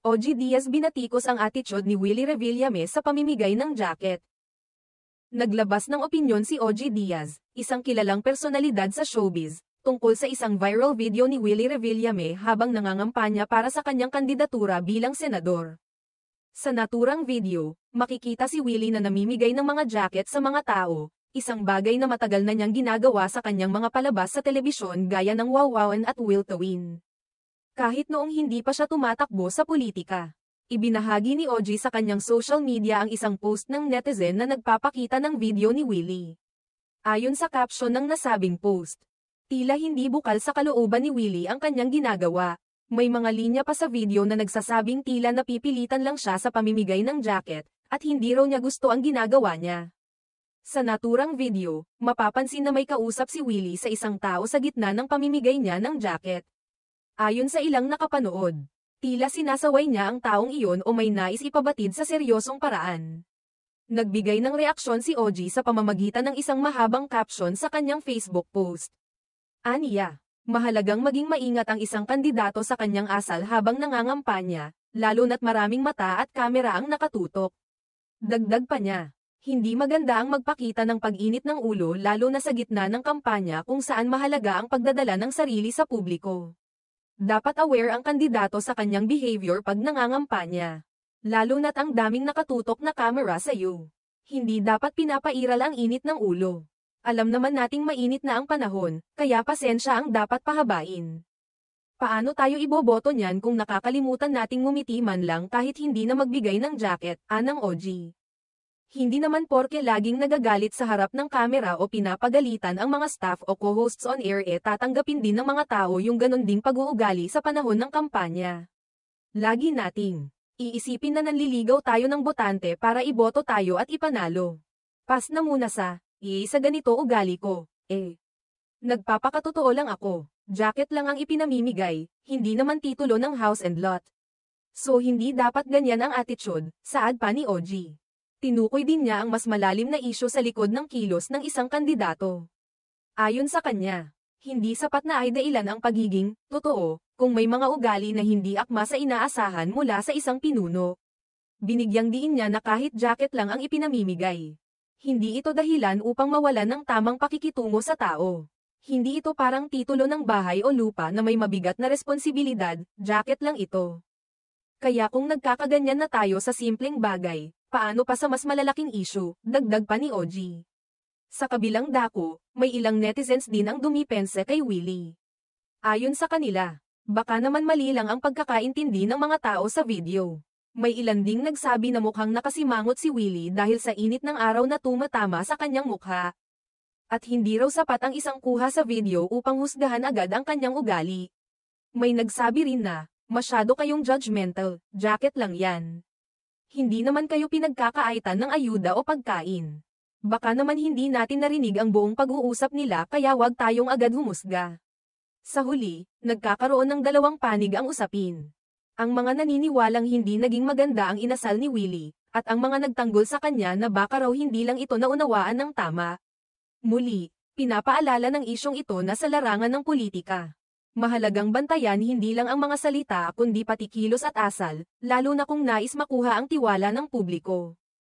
OG Diaz binatikos ang attitude ni Willie Revillame sa pamimigay ng jacket. Naglabas ng opinyon si OG Diaz, isang kilalang personalidad sa showbiz, tungkol sa isang viral video ni Willie Revillame habang nangangampanya para sa kanyang kandidatura bilang senador. Sa naturang video, makikita si Willie na namimigay ng mga jacket sa mga tao, isang bagay na matagal na niyang ginagawa sa kanyang mga palabas sa telebisyon gaya ng Wowwowan at Will to Win. Kahit noong hindi pa siya tumatakbo sa politika. Ibinahagi ni OG sa kanyang social media ang isang post ng netizen na nagpapakita ng video ni Willie. Ayon sa caption ng nasabing post, tila hindi bukal sa kalooban ni Willie ang kanyang ginagawa. May mga linya pa sa video na nagsasabing tila napipilitan lang siya sa pamimigay ng jacket, at hindi raw niya gusto ang ginagawa niya. Sa naturang video, mapapansin na may kausap si Willie sa isang tao sa gitna ng pamimigay niya ng jacket. Ayon sa ilang nakapanood, tila sinasaway niya ang taong iyon o may nais ipabatid sa seryosong paraan. Nagbigay ng reaksyon si OG sa pamamagitan ng isang mahabang caption sa kanyang Facebook post. Aniya, mahalagang maging maingat ang isang kandidato sa kanyang asal habang nangangampanya, lalo na't maraming mata at kamera ang nakatutok. Dagdag pa niya, hindi maganda ang magpakita ng pag-init ng ulo lalo na sa gitna ng kampanya kung saan mahalaga ang pagdadala ng sarili sa publiko. Dapat aware ang kandidato sa kanyang behavior pag nangangampanya. Lalo na't ang daming nakatutok na camera sa iyo. Hindi dapat pinapairal ang init ng ulo. Alam naman nating mainit na ang panahon, kaya pasensya ang dapat pahabain. Paano tayo iboboto niyan kung nakakalimutan nating ngumiti man lang kahit hindi na magbigay ng jacket, anang OG. Hindi naman porke laging nagagalit sa harap ng kamera o pinapagalitan ang mga staff o co-hosts on air tatanggapin din ng mga tao yung ganon ding pag-uugali sa panahon ng kampanya. Lagi nating iisipin na nanliligaw tayo ng botante para iboto tayo at ipanalo. Pas na muna sa ganito ugali ko, nagpapakatotoo lang ako, jacket lang ang ipinamimigay, hindi naman titulo ng house and lot. So hindi dapat ganyan ang attitude, saad pa ni OG. Tinukoy din niya ang mas malalim na isyu sa likod ng kilos ng isang kandidato. Ayon sa kanya, hindi sapat na ay dailan ang pagiging totoo kung may mga ugali na hindi akma sa inaasahan mula sa isang pinuno. Binigyang diin niya na kahit jacket lang ang ipinamimigay. Hindi ito dahilan upang mawalan ng tamang pakikitungo sa tao. Hindi ito parang titulo ng bahay o lupa na may mabigat na responsibilidad, jacket lang ito. Kaya kung nagkakaganyan na tayo sa simpleng bagay, paano pa sa mas malalaking issue, dagdag pa ni OG. Sa kabilang dako, may ilang netizens din ang dumipense kay Willie. Ayon sa kanila, baka naman mali lang ang pagkakaintindi ng mga tao sa video. May ilan ding nagsabi na mukhang nakasimangot si Willie dahil sa init ng araw na tumatama sa kanyang mukha. At hindi raw sapat ang isang kuha sa video upang husgahan agad ang kanyang ugali. May nagsabi rin na, masyado kayong judgmental, jacket lang yan. Hindi naman kayo pinagkakaaitan ng ayuda o pagkain. Baka naman hindi natin narinig ang buong pag-uusap nila kaya wag tayong agad humusga. Sa huli, nagkakaroon ng dalawang panig ang usapin. Ang mga naniniwalang hindi naging maganda ang inasal ni Willie, at ang mga nagtanggol sa kanya na baka raw hindi lang ito naunawaan ng tama. Muli, pinapaalala ng isyong ito na sa larangan ng politika. Mahalagang bantayan hindi lang ang mga salita kundi pati kilos at asal, lalo na kung nais makuha ang tiwala ng publiko.